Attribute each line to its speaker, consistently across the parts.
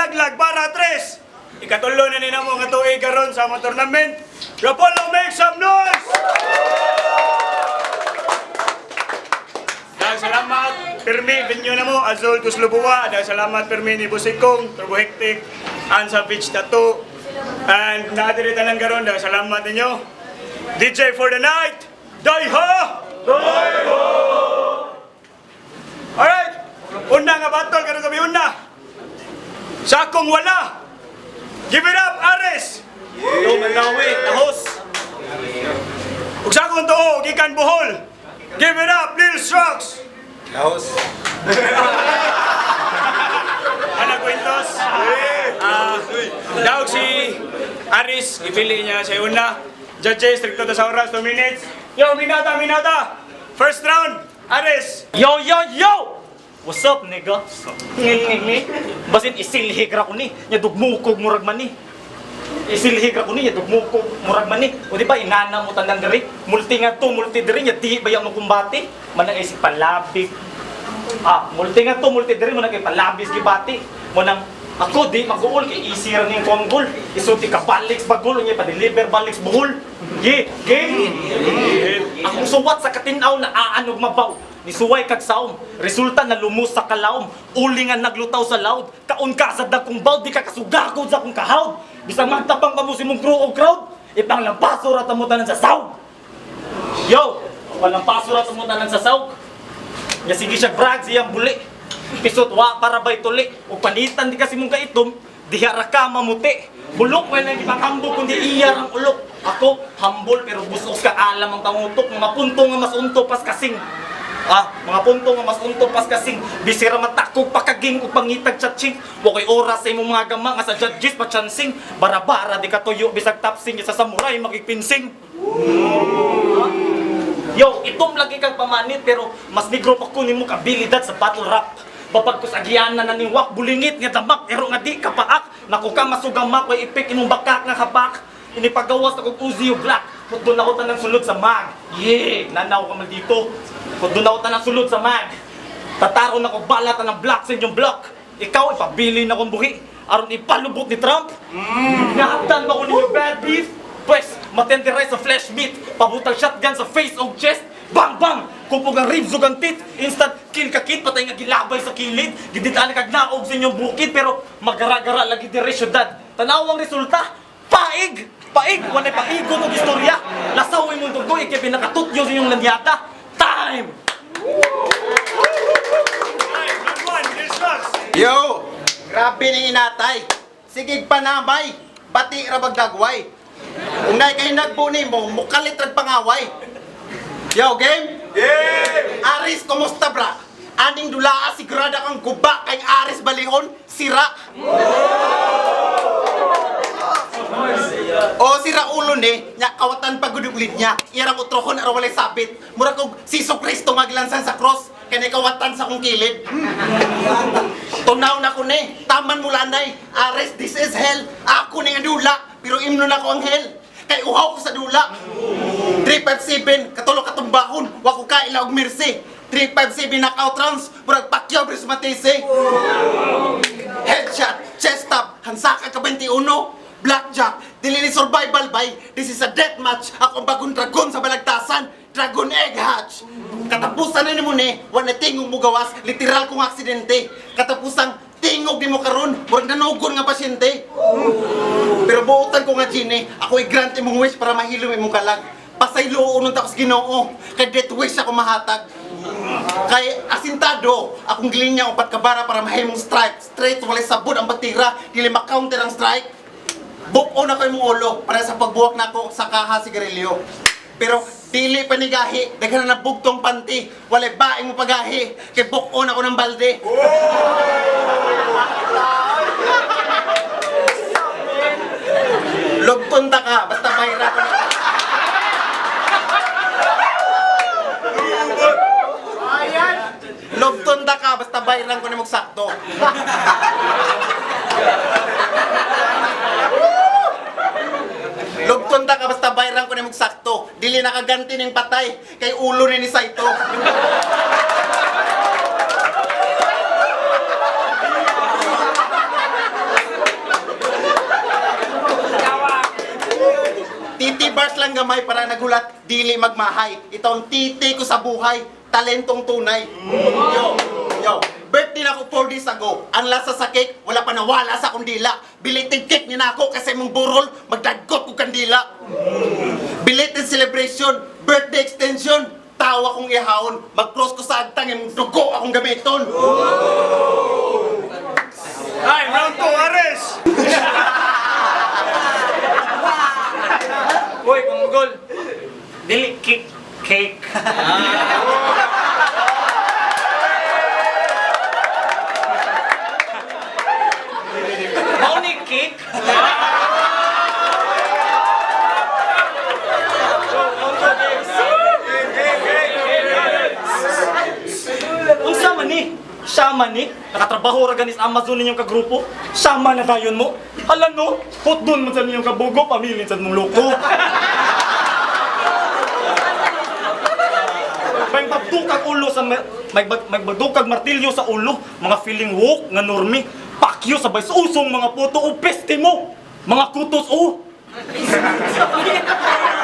Speaker 1: Laglag Bara 3. Ikatulo na nila mo nga tuig karon sa mga tournament. RAPOLLO, make some noise! Dahil salamat, Permi, venue na mo, Azul, Tuslob, Buwa. Dahil salamat, Permi, ni Busikong, Turbo Hectic, Ansa Beach Tattoo. And nadirita ng karon, dahil salamat ninyo. DJ for the night, Daiha! Daiha! Alright, una nga battle, karon kami una. Sa akong wala, give it up, Ares!
Speaker 2: Yo, Malawi, Tahos!
Speaker 1: Ug sa akong tuo, gikan Bohol, give it up, Lil Strocks!
Speaker 2: Tahos!
Speaker 1: Anak Quintos? Daog si Aris, ipili niya siya una. Judges, stricto to sa oras, 2 minutes. Yo, minata, minata! First round, Aris!
Speaker 2: Yo, yo, yo! What's up, nigga? Nging. Basin isilhig ra ko ni, nya dugmukog murag man ni. Isilhig ra ko ni, nya dugmukog murag man ni. O di ba inana mo tanan diri, multi nga to, multi diri nya di bayang mo kumbati, manang isip palabig. Multi nga to, multi diri mo na kay palabis gibati. Mo nang ako di mag-goal kay easy ra ning kongol. Isulti ka baliks bagol nya pa deliver baliks buhol. Game. Ako suwat sa katinaw na aanog mabaw. Nisuway kag saom, resulta na lumus sa kalaom, uli nga naglutaw sa loud, kaon ka sa dagkong bawd, di ka kasugakod sa akong kahawd, bisang magtapang ka mo si mong crew o crowd, ipang lampaso ra tamutanan sa sawg. Yo, walang paso ra tamutanan sa sawg. Nya sige siya brag siyang buli, pisot wa para bay tuli, o panitan di kasi mong kaitom, diha ra ka mamuti. Bulok mo lang ipakambog kundi iyar ang ulok. Ako, humble pero busok ka alam ang tangutok, mga punto nga mas unto pas kasing. Mga punto nga mas unto pas kasing bisira matakog pakaging ug pangitag chatching wa koy oras sa imong mga gama nga sa judges pa chancing bara-bara di ka tuyo bisag tapsing sa samurai magigpinsing. Yo, itom lagi kang pamanit pero mas negro pa ko nimo kabilidad sa battle rap. Babag ko sa giyanan na niwak bulingit nga damak pero nga di kapaak naku ka masugamak way ipik imong bakak nga kapak inipagawas na kog Uzi o Black kung doon ako tanang sulod sa mag. Nanaw ka man dito. Kung doon ako tanang sulod sa mag. Tataro na ko balat ng black sa inyong block. Ikaw, ipabili na kong buhi. Aron ipalubot ni Trump. Nahatan ba ko ninyo bad beef? Pwes, matenderay sa flesh meat. Pabutang shotgun sa face o chest. Bang bang! Kupog ang ribs o ang tit. Instant kill ka kid, patay nga gilabay sa kilid. Giditaan kag naog sa inyong bukid. Pero magara-gara lagi dire syudad. Tanawang resulta, paig! Paig! Walay paigo ng istorya. Lasawin mo itong doy, kaya pinakatutyo sa inyong landyata. Time!
Speaker 3: Yo! Grabe ning inatay. Sigig panamay. Bati ra bagdagway. Kung naay kay nagbuni mo, mukalit rag pangaway. Yo, game? Game! Aris, kumusta bra? Aning dulaa sigurada kang guba kay Aris balihon, sira. O sira ulo ni, nya kawatan pagudulit niya. Iyarang utrohon ara walay sabit. Mura kog Siso Kristo maglansan sa cross, kani kawatan sa kong kilid. Tunaw na ko ni, taman mula nay. Ares, this is hell. Ako ni nga dula, pero imno na ko ang hell. Kay uhaw ko sa dula. 357, katulo katumbahon, wa ko kaila og mercy. 357 knockout rounds, murag Pacquiao versus Matisse. Headshot, chest tap, hansaka ka 21. Blackjack, dili ni survival bay. This is a death match. Ako ang bagong dragon sa balagtasan. Dragon egg hatch. Katapusan na ni mo ni, wala tingog mo gawas, literal kong aksidente. Katapusang tingog di mo karon, murag nanugon nga pasyente. Pero buutan ko nga Gini, ako i-grant imong wish para mahilom imong kalag. Pasaylo unong takos Ginoo, kay death wish ako mahatag. Kay asintado, akong gilinya upat ka bara para mahimong strike. Straight walay sabod ang batira, dili ma-counter ang strike. Buko na kayo mong ulo para sa pagbuwak na ako sa kaha sigarilyo. Pero dili panigahi, daghan na bugtong panty, walay baing mo pagahi, kay buko na ako ng balde. Lugton ta ka, basta bayra ko. Lugton ta ka, basta bayran ko ni mong sakto. Lugton ta ka basta bayran ko ni mong sakto. Dili nakaganti ning patay kay ulo ni Saito. lang gamay para nagulat, dili magmahay. Ito ang titi ko sa buhay, talentong tunay. Yo, birthday na ako 4 days ago. Ang lasa sa cake, wala pa nawala sa kundila. Belated cake niya na ako kasi mong burol, magdagot ko kandila. Belated celebration, birthday extension, tawa kong ihawon, mag-cross ko sa agtang, yung dugo akong gamiton.
Speaker 1: Time, round 2, Ares!
Speaker 2: Uy, Konggol. Dili cake. Cake. Mau ni cake? Unsa man ni? Siya man ni? Nakatrabaho ra ganis Amazon ninyong kagrupo? Siya man na dayon mo? Hala no? Hot doon man sa ninyong kabugo, pamilin sa mong loko. May magdukag ulo sa may magdukag martilyo sa ulo, mga feeling woke nga normi. Pakyo sabay sa usong mga puto o peste mo. Mga kutos o.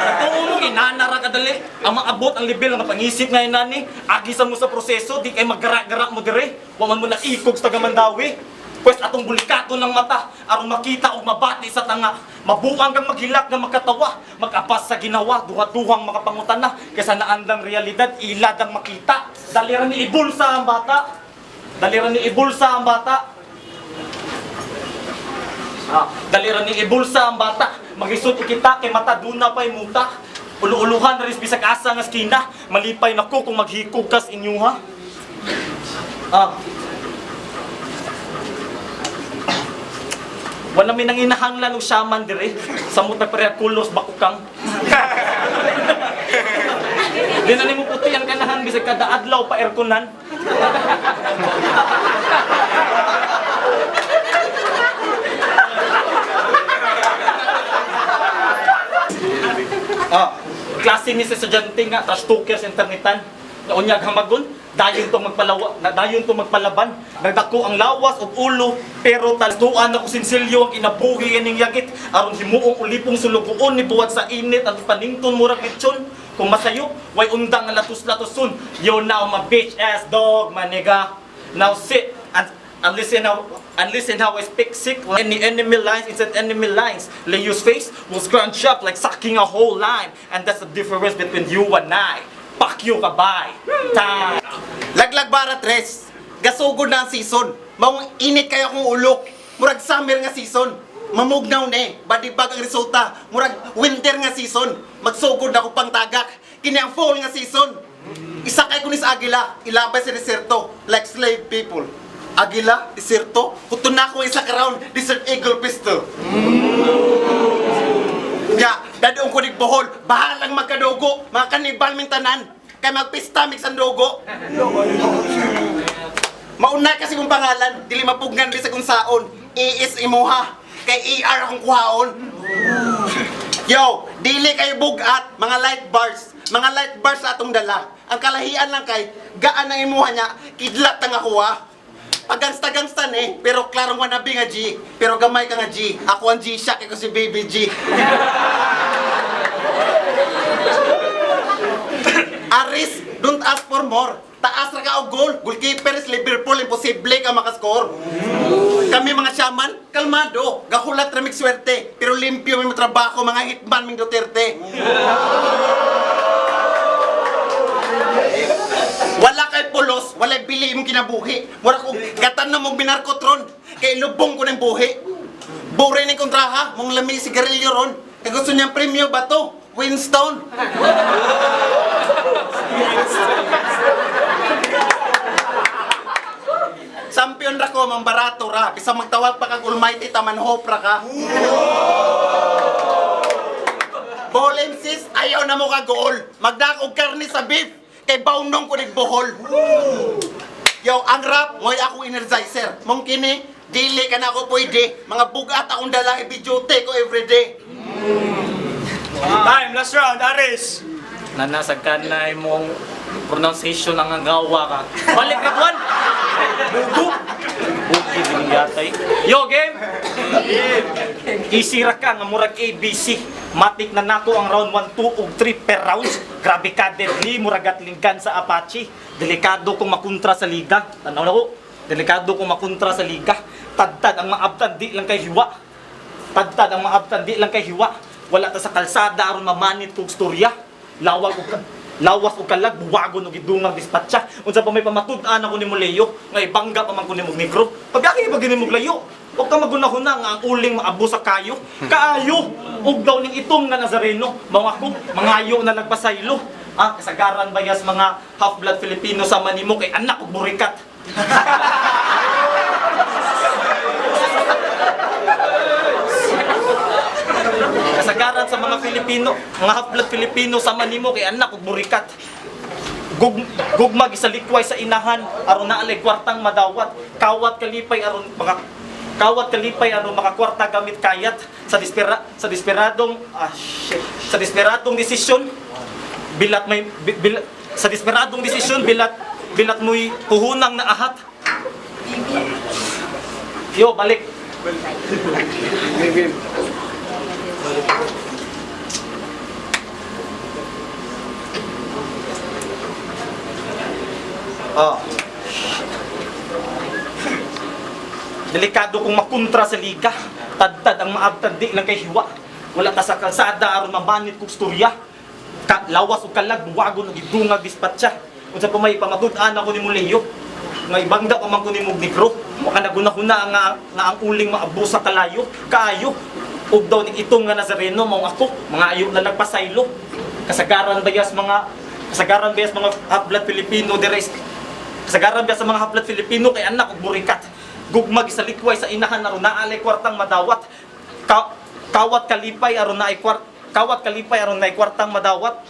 Speaker 2: Tuulong inanara kadali. Ang maabot ang level nga pangisip nga inani. Agisa mo sa proseso, di kay maggara-gara mo dire. Wa man mo na ikog sa gamandawi. Pwes atong bulikato ng mata, aron makita o mabati sa tanga. Mabuang kang maghilak na magkatawa, mag-apas sa ginawa, duha-duhang makapangutana. Kaysa naandang realidad, ilad ang makita. Daliran ni ibulsa ang bata. Daliran ni ibulsa ang bata. Daliran ni ibulsa ang bata. Magisod kita kay mata duna pa'y muta. Ulu-uluhan na rin bisag asa nga skina. Malipay na ko kung maghikog kas inyo ha. Wala may nanginahanglan o shaman dire. Samot na kulos bakukang. Di na mo puti ang kanahan bisag kada adlaw pa airconan. Klase ni sa estudyante nga, tas talker sa internetan. Unyag hamagon, dayon to magpalaban. Nagdako ang lawas ug ulo, pero taltuan ako sinsilyo ang inabuhi ining yagit aron himuong ulipong sulugoon ni buwat sa init at panington murag lechon. Kung masayop, way undang nga latus-latuson. Yo now my bitch ass dog, my nigga. Now sit and listen how I speak sick. Any enemy lines inside enemy lines. Leo's face will scrunch up like sucking a whole lime. And that's the difference between you and I. Fuck you, kabay. Time.
Speaker 3: Laglag Bara 3, gasugod na ang season. Maong init kayo akong ulo. Murag summer nga season. Mamugnaw ne, badibag ang resulta. Murag winter nga season. Magsugod na ako pang tagak. Kini ang fall nga season. Isakay ko ni sa agila, ilabay sa deserto, like slave people. Agila, deserto, kuto na ako isa ka-round, desert eagle pistol. Dadong ko nig bohol, bahalang magkadugo, mga kanibal mintanan, kay magpista mix ang dugo. Mauna kasi kong pangalan, dili mapugnan bisa kung saon, iis imuha, kay ER akong kuhaon. Yo, dili kayo bugat, mga light bars sa atong dala. Ang kalahian lang kay, gaan ang imuha niya, kidlat ang ako ha. Pagangsta-gangsta pero klarong wannabe nga G. Pero gamay ka nga G. Ako ang G-Shock, ikaw si Baby G. Aris, don't ask for more. Taas ra ka og goal. Goalkeeper is Liverpool, imposible ka makascore. Kami mga shaman, kalmado. Gahulat ra mig swerte. Pero limpyo may trabaho, mga hitman ming Duterte. Wala kay pulos, walay bili imong kinabuhi. Mura ko gatan na mong binarkotron, kay lubong ko ng buhi. Bure ni kontraha, mong lami sigarilyo ron. Kay gusto niyang premyo ba to? Winston. Champion ra ko, mang barato ra. Bisa magtawag pa kag almighty taman hope ra ka. Bowling sis, ayaw na mo ka goal. Magdakog karni sa beef. Kay baunong ko nagbohol. Yo, ang rap, ngoy ako energizer. Mong kini, dili ka na ako pwede. Mga bugat akong dala, i-videote ko everyday.
Speaker 1: Time, last round, Aris!
Speaker 2: Nanasag ka na imong pronunciation ang gawa ka. Balik red one! Bugo! Bugi din yatay. Yo, game! Isira ka nga murag ABC. Matik na nako ang round 1, 2 ug 3 per rounds. Grabe ka deadly murag atlinggan sa Apache. Delikado kung makontra sa liga. Tanaw na ko. Delikado kung makontra sa liga. Tadtad ang mga abtan di lang kay hiwa. Tadtad ang mga abtan di lang kay hiwa. Wala ta sa kalsada aron mamanit kog storya. Lawas o kalag, buwagon o gidungang dispatcha. Unsa pa may pamatud-an ako ni mo Leo, nga ibangga pa man ko ni mong negro. Pagaki ba gini mong layo? Huwag ka magunahuna nga ang uling maabo sa kayo. Kaayo! Ug daw ning itom nga Nazareno. Mga ko, mangayo na nagpasaylo. Kasagaran bayas mga half-blood Filipino sa manimo kay anak ug burikat. Kasagaran sa mga Filipino, mga half-blood Filipino sa manimo kay anak ug burikat. Gugmag isalikway sa inahan aron naalay kwartang madawat. Kawat kalipay aron makakwarta gamit kayat sa desperadong desisyon bilat mo'y puhunang na ahat. Yo, balik. Delikado kung makontra sa liga. Tadtad ang maabtad di lang kay hiwa. Wala ta sa kalsada aron mabanit kog storya. Lawas o kalag, buwagon o gidungag dispatcha. Unsa pa may pamatud-an ako ni mo Leo. Nga ibangga pa man ko ni mong negro. Waka nagunahuna nga ang uling maabo sa kalayo. Kaayo. Ug daw ning itong nga Nazareno mao ako. Mga ayo na nagpasaylo. Kasagaran bayas mga half-blood Filipino deres. Kasagaran bayas sa mga half-blood Filipino kay anak ug burikat. Gugmag sa likway sa inahan aron naalay kwartang madawat. Kawat kalipay aron naay kwartang madawat.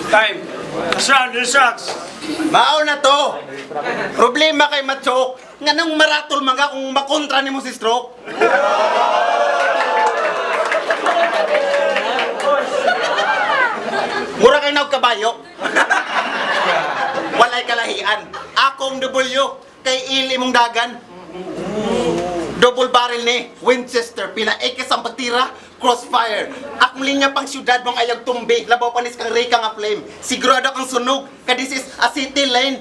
Speaker 1: Time. Last round, Lil Strocks.
Speaker 3: Mao na to. Problema kay Machok. Nga nang maratol mga kung makontra nimo si Stroke. Mura kay naog kabayo. Walay kalahian. Akong W kay ili mong dagan. Double barrel ni Winchester pila ekis ang pagtira crossfire. Akong linya pang syudad mong ayag tumbi labaw panis kang rika nga flame. Sigurado kang sunog ka this is a city lane.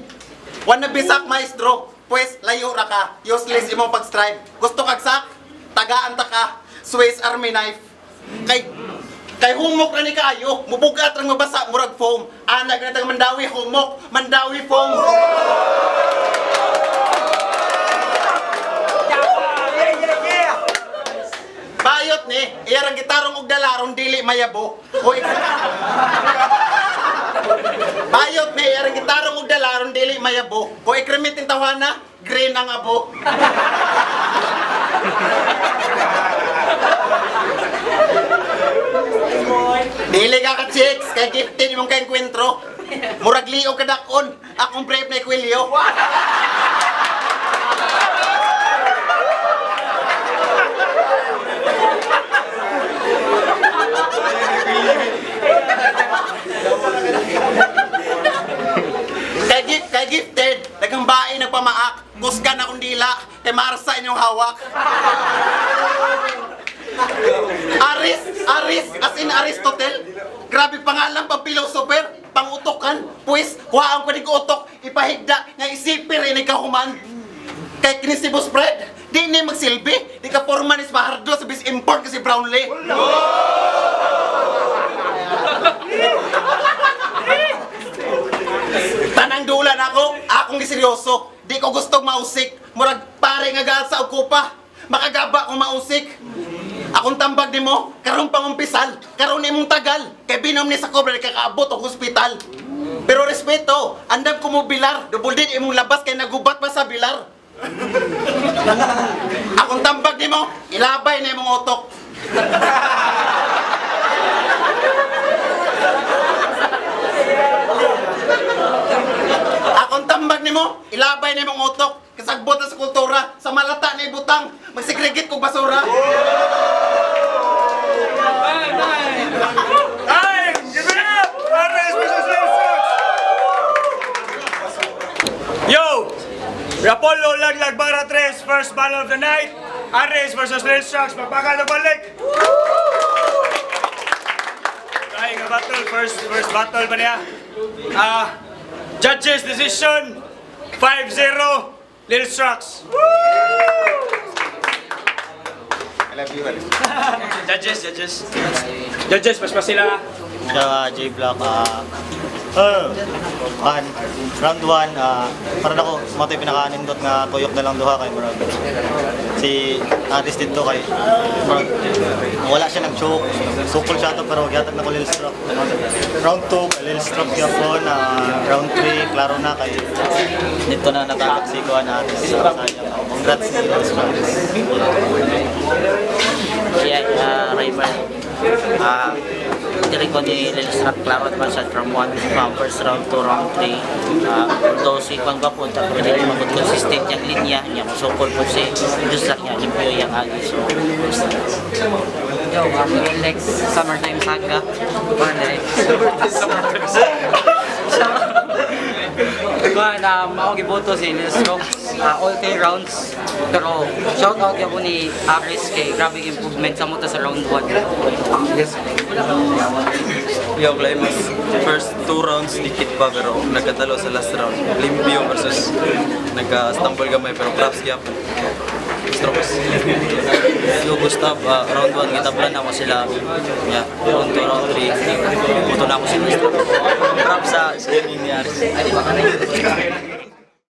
Speaker 3: Wanna bisak maestro pues layo ra ka. Useless imong pag-strive. Gusto kag sak tagaan ta ka. Swiss Army knife. Kay humok ra ni kaayo, mubugat rang mabasa murag foam. Anag na tang mandawi humok, mandawi foam. Bayot ni, iyarang gitarong og dalarong dili mayabo. Hoy. Bayot ni, iyarang gitarong og dalarong dili mayabo. Ko ikremitin tawana, green ang abo. Dili ka chicks, kay gifted imong kay enkwentro. Murag liog ka dakon, akong brave na ikwilyo. Kay gifted, dagang bae nagpamaak, kusgan akong dila, kay marsa inyong hawak. Aris, as in Aristotle. Grabe pangalan pang philosopher, pangutokan. Pues, huwaan ko di ko utok, ipahigda, nga isipir ini kahuman. Kay kinisibo spread, di ni magsilbi, di ka forman is mahardo sa bis import kasi Brownlee. Tanang dulan ako, akong giseryoso. Di ko gustong mausik, murag pare nga gal sa ukupa. Makagaba kung mausik. Akong tambag ni mo, karong pangumpisal, karong ni mong tagal, kay binom ni sa kobra kakaabot ang hospital. Pero respeto, andam ko mo bilar, double din imong labas kay nagubat pa sa bilar. Akong tambag ni mo, ilabay na imong otok. Akong tambag ni mo, ilabay na imong otok. Kasagbot na sa kultura, sa malata na ibutang, magsigregit kong basura.
Speaker 1: Time! Give it up! Ares versus Lil Strocks! Yo! Rapollo Laglag Bara 3, first battle of the night. Aris versus Lil Strocks. Magpaka na balik. Ay, nga battle. First battle ba niya? Judges decision 5-0 Lil Strocks.
Speaker 3: I love you, Aris.
Speaker 1: Judges, pas pa sila.
Speaker 4: Siya, J-Block, round 1, parang ako, matay pinaka-anindot nga tuyok na lang duha kay Murag. Si Aris dito kay Murag, wala siya nag-choke, sukol siya to pero gyatag na ko Lil Stroke. Round 2, Lil Stroke yapon, round 3, klaro na kay dito na natatagsikuan na Aris sa sayang. Congrats Lil Stroke.
Speaker 5: Yeah, rival. Diri ko ni Lil Strocks klaro naman siya from first round to round 3. Although si Pang Gapon, pero hindi magod consistent yung linya niya, masukol po si Dusak niya, limpyo yung agi. So,
Speaker 6: Yo, Lex, Summertime Saga. Na mao giboto si Lil Strocks all 10 rounds, pero shoutout ko ni Aris kay grabe improvement sa muta sa round 1. Yes.
Speaker 7: Yo, Climax. First 2 rounds, dikit pa pero nagkatalo sa last round. Limpyo versus nagka-stumble gamay pero claps gyap. Strokes. Yo, Gustav, round 1 kitablan na mo sila. Yeah, round 2, round 3. Buto na ako sila. Props sa swimming ni Aris.